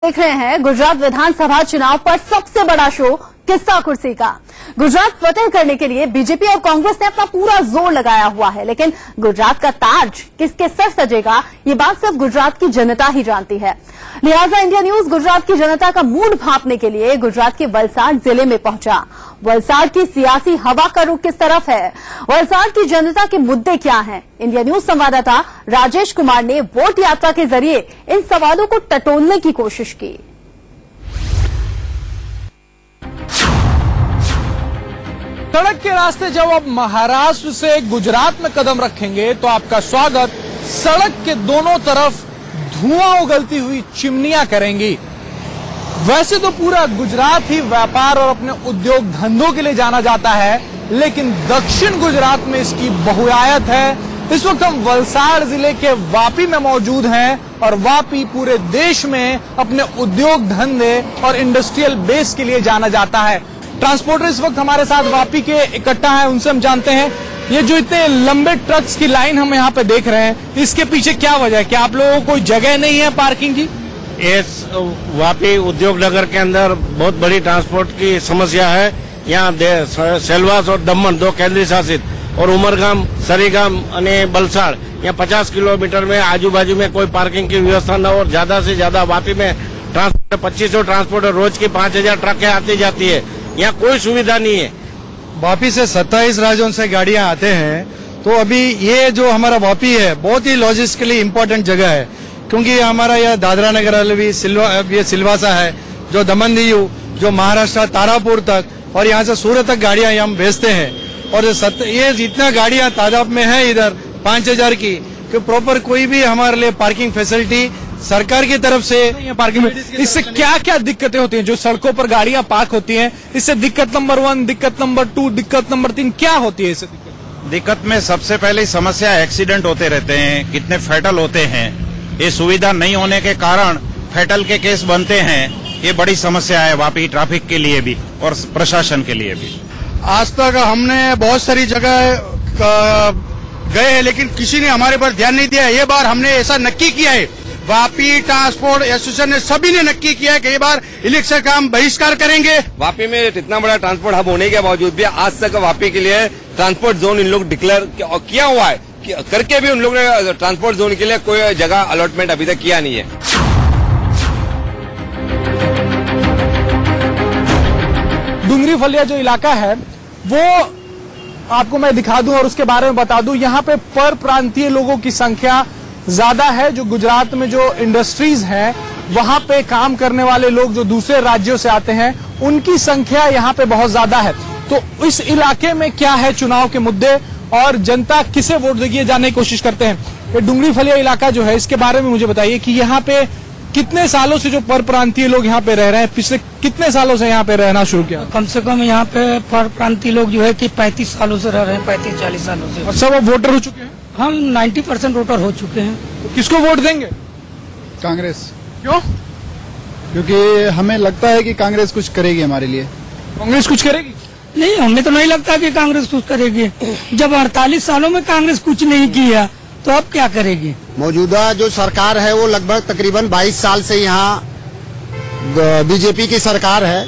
देख रहे हैं गुजरात विधानसभा चुनाव पर सबसे बड़ा शो किस्सा कुर्सी का। गुजरात फतेह करने के लिए बीजेपी और कांग्रेस ने अपना पूरा जोर लगाया हुआ है, लेकिन गुजरात का ताज किसके सर सजेगा ये बात सिर्फ गुजरात की जनता ही जानती है। लिहाजा इंडिया न्यूज गुजरात की जनता का मूड भांपने के लिए गुजरात के वलसाड जिले में पहुंचा। वलसाड की सियासी हवा का रुख किस तरफ है, वलसाड की जनता के मुद्दे क्या हैं, इंडिया न्यूज संवाददाता राजेश कुमार ने वोट यात्रा के जरिए इन सवालों को टटोलने की कोशिश की। सड़क के रास्ते जब आप महाराष्ट्र से गुजरात में कदम रखेंगे तो आपका स्वागत सड़क के दोनों तरफ धुआं उगलती हुई चिमनियां करेंगी। वैसे तो पूरा गुजरात ही व्यापार और अपने उद्योग धंधों के लिए जाना जाता है, लेकिन दक्षिण गुजरात में इसकी बहुआयत है। इस वक्त हम वलसाड जिले के वापी में मौजूद हैं और वापी पूरे देश में अपने उद्योग धंधे और इंडस्ट्रियल बेस के लिए जाना जाता है। ट्रांसपोर्टर इस वक्त हमारे साथ वापी के इकट्ठा हैं, उनसे हम जानते हैं ये जो इतने लंबे ट्रक्स की लाइन हम यहाँ पे देख रहे हैं, इसके पीछे क्या वजह है? क्या आप लोगों को कोई जगह नहीं है पार्किंग की? इस वापी उद्योग नगर के अंदर बहुत बड़ी ट्रांसपोर्ट की समस्या है। यहाँ सेलवास और दमन दो केंद्रीय शासित और उमरगाम, सरीगाम और बलसाड़, यहाँ 50 किलोमीटर में आजू बाजू में कोई पार्किंग की व्यवस्था न हो। ज्यादा से ज्यादा वापी में 2500 ट्रांसपोर्टर रोज की 5000 ट्रकें आती जाती है, यहाँ कोई सुविधा नहीं है। वापी से 27 राज्यों से गाड़ियां आते हैं, तो अभी ये जो हमारा वापी है बहुत ही लॉजिस्टिकली इम्पोर्टेंट जगह है, क्योंकि हमारा यह दादरा नगर हवेली, ये सिलवासा है, जो दमन दीव, जो महाराष्ट्र तारापुर तक और यहाँ से सूरत तक गाड़ियां हम भेजते हैं। और ये जितना गाड़ियां तादाद में है इधर 5000 की, कि प्रॉपर कोई भी हमारे लिए पार्किंग फैसिलिटी सरकार की तरफ से पार्किंग में इससे क्या क्या दिक्कतें होती हैं? जो सड़कों पर गाड़ियां पार्क होती हैं, इससे दिक्कत नंबर 1, दिक्कत नंबर 2, दिक्कत नंबर 3 क्या होती है? इससे दिक्कत में सबसे पहले समस्या एक्सीडेंट होते रहते हैं, कितने फैटल होते हैं। ये सुविधा नहीं होने के कारण फैटल के केस बनते हैं। ये बड़ी समस्या है वापी ट्रैफिक के लिए भी और प्रशासन के लिए भी। आज तक हमने बहुत सारी जगह गए हैं, लेकिन किसी ने हमारे पर ध्यान नहीं दिया। ये बार हमने ऐसा नक्की किया है, वापी ट्रांसपोर्ट एसोसिएशन ने सभी ने नक्की किया है कि ये बार इलेक्शन का हम बहिष्कार करेंगे। वापी में इतना बड़ा ट्रांसपोर्ट हब होने के बावजूद भी आज तक वापी के लिए ट्रांसपोर्ट जोन इन लोग डिक्लेयर किया हुआ है, करके भी उन लोगों ने ट्रांसपोर्ट जोन के लिए कोई जगह अलॉटमेंट अभी तक किया नहीं है। डुंगरी फलिया जो इलाका है वो आपको मैं दिखा दूं और उसके बारे में बता दूं। यहाँ पे पर प्रांतीय लोगों की संख्या ज्यादा है। जो गुजरात में जो इंडस्ट्रीज हैं वहां पे काम करने वाले लोग जो दूसरे राज्यों से आते हैं उनकी संख्या यहाँ पे बहुत ज्यादा है। तो इस इलाके में क्या है चुनाव के मुद्दे और जनता किसे वोट देगी जानने की कोशिश करते हैं। ये डुंगरी फलिया इलाका जो है इसके बारे में मुझे बताइए कि यहाँ पे कितने सालों से जो पर प्रांतीय लोग यहाँ पे रह रहे हैं, पिछले कितने सालों से यहाँ पे रहना शुरू किया? कम से कम यहाँ पे पर प्रांतीय लोग जो है कि 35 सालों से रह रहे हैं, 35-40 सालों से। और सब अब वोटर हो चुके हैं? हम 90% वोटर हो चुके हैं। तो किसको वोट देंगे? कांग्रेस। क्यों? क्योंकि हमें लगता है कि कांग्रेस कुछ करेगी हमारे लिए। कांग्रेस कुछ करेगी? नहीं, हमें तो नहीं लगता कि कांग्रेस कुछ करेगी। जब 48 सालों में कांग्रेस कुछ नहीं किया तो अब क्या करेगी? मौजूदा जो सरकार है वो लगभग तकरीबन 22 साल से यहाँ बीजेपी की सरकार है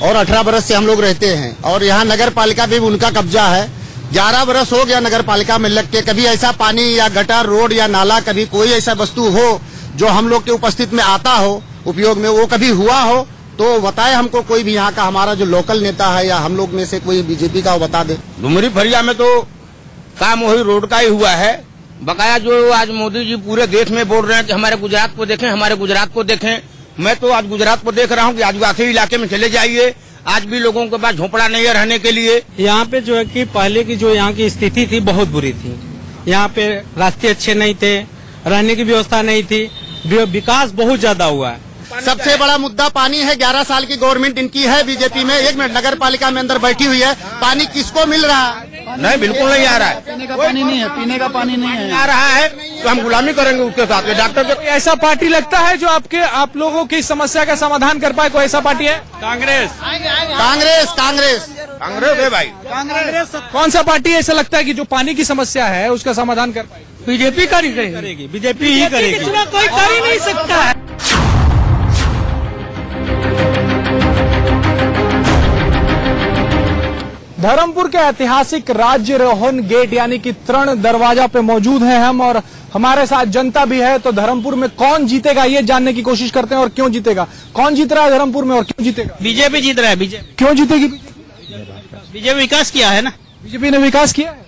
और 18 बरस से हम लोग रहते हैं और यहाँ नगर पालिका भी उनका कब्जा है। 11 बरस हो गया नगर पालिका में लग के, कभी ऐसा पानी या गटर रोड या नाला, कभी कोई ऐसा वस्तु हो जो हम लोग के उपस्थित में आता हो उपयोग में, वो कभी हुआ हो तो बताए हमको। कोई भी यहाँ का हमारा जो लोकल नेता है या हम लोग में से कोई बीजेपी का वो बता दे। डुंगरी फलिया में तो काम वही रोड का ही हुआ है। बकाया जो आज मोदी जी पूरे देश में बोल रहे हैं कि हमारे गुजरात को देखें, हमारे गुजरात को देखें। मैं तो आज गुजरात को देख रहा हूँ कि आदिवासी इलाके में चले जाइए, आज भी लोगों के पास झोपड़ा नहीं है रहने के लिए। यहाँ पे जो है कि पहले की जो यहाँ की स्थिति थी बहुत बुरी थी। यहाँ पे रास्ते अच्छे नहीं थे, रहने की व्यवस्था नहीं थी, विकास बहुत ज्यादा हुआ है। सबसे बड़ा मुद्दा पानी है। 11 साल की गवर्नमेंट इनकी है बीजेपी में। 1 मिनट, नगर पालिका में अंदर बैठी हुई है, पानी किसको मिल रहा है? नहीं, बिल्कुल नहीं आ रहा है। पीने का पानी नहीं है, पीने का पानी नहीं है। आ रहा है तो हम गुलामी करेंगे उसके साथ। डॉक्टर को ऐसा पार्टी लगता है जो आप लोगों की समस्या का समाधान कर पाए? कोई ऐसा पार्टी है? कांग्रेस। कांग्रेस कांग्रेस कांग्रेस है भाई। कांग्रेस कौन सा पार्टी ऐसा लगता है कि जो पानी की समस्या है उसका समाधान कर पाएगी? बीजेपी करेगी, बीजेपी ही करेगी। कोई कर ही नहीं सकता है। धर्मपुर के ऐतिहासिक राज्य रोहन गेट यानी कि तरण दरवाजा पे मौजूद हैं हम, और हमारे साथ जनता भी है। तो धर्मपुर में कौन जीतेगा ये जानने की कोशिश करते हैं, और क्यों जीतेगा, कौन जीत रहा है धर्मपुर में और क्यों जीतेगा? बीजेपी जीत रहा है। बीजेपी क्यों जीतेगी? बीजेपी विकास किया है ना, बीजेपी ने विकास किया है।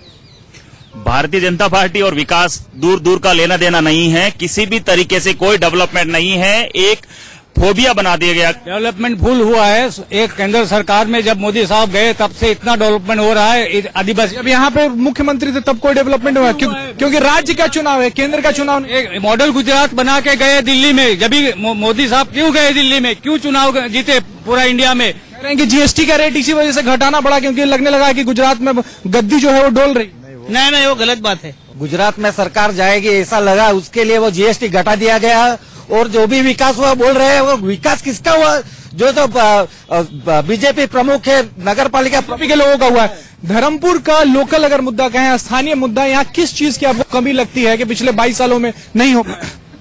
भारतीय जनता पार्टी और विकास दूर दूर का लेना देना नहीं है, किसी भी तरीके से कोई डेवलपमेंट नहीं है, एक फोबिया बना दिया गया। डेवलपमेंट फुल हुआ है। एक केंद्र सरकार में जब मोदी साहब गए तब से इतना डेवलपमेंट हो रहा है। आदिवासी अब यहाँ पे मुख्यमंत्री थे तब कोई डेवलपमेंट हुआ क्योंकि राज्य का चुनाव है, केंद्र का चुनाव। एक मॉडल गुजरात बना के गए दिल्ली में। जब भी मोदी साहब क्यों गए दिल्ली में, क्यों चुनाव जीते पूरा इंडिया में? कि जीएसटी का रेट इसी वजह से घटाना पड़ा क्योंकि लगने लगा कि गुजरात में गद्दी जो है वो डोल रही। नहीं, वो गलत बात है। गुजरात में सरकार जाएगी ऐसा लगा, उसके लिए वो जीएसटी घटा दिया गया। और जो भी विकास हुआ बोल रहे हैं, वो विकास किसका हुआ? जो तो बीजेपी प्रमुख है, नगर पालिका के लोगों का हुआ है। धर्मपुर का लोकल अगर मुद्दा कहें, स्थानीय मुद्दा, यहाँ किस चीज की आपको कमी लगती है कि पिछले 22 सालों में नहीं हो?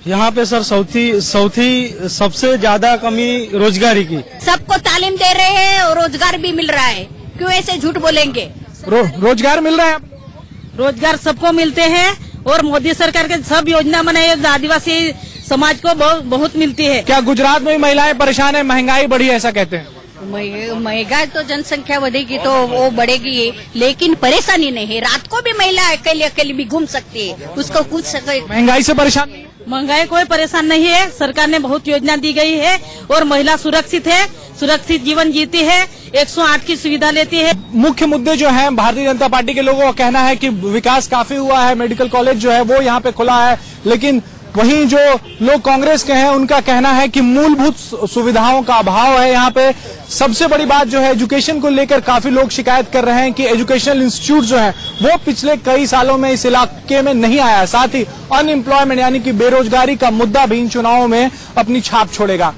यहाँ पे सर सबसे ज्यादा कमी रोजगारी की। सबको तालीम दे रहे हैं और रोजगार भी मिल रहा है, क्यों ऐसे झूठ बोलेंगे? रोजगार मिल रहा है, रोजगार सबको मिलते हैं और मोदी सरकार के सब योजना बनाई आदिवासी समाज को बहुत मिलती है। क्या गुजरात में भी महिलाएं परेशान है, महंगाई बढ़ी है ऐसा कहते हैं? महंगाई तो जनसंख्या बढ़ेगी तो वो बढ़ेगी, लेकिन परेशानी नहीं है। रात को भी महिला अकेली भी घूम सकती है, उसको कुछ महंगाई से परेशान नहीं? महंगाई कोई परेशान नहीं है। सरकार ने बहुत योजना दी गई है और महिला सुरक्षित है, सुरक्षित जीवन जीती है, 108 की सुविधा लेती है। मुख्य मुद्दे जो हैं, भारतीय जनता पार्टी के लोगों का कहना है कि विकास काफी हुआ है, मेडिकल कॉलेज जो है वो यहाँ पे खुला है, लेकिन वहीं जो लोग कांग्रेस के हैं उनका कहना है कि मूलभूत सुविधाओं का अभाव है यहाँ पे। सबसे बड़ी बात जो है एजुकेशन को लेकर काफी लोग शिकायत कर रहे हैं कि एजुकेशनल इंस्टीट्यूट जो है वो पिछले कई सालों में इस इलाके में नहीं आया। साथ ही अनएम्प्लॉयमेंट यानी कि बेरोजगारी का मुद्दा भी इन चुनावों में अपनी छाप छोड़ेगा।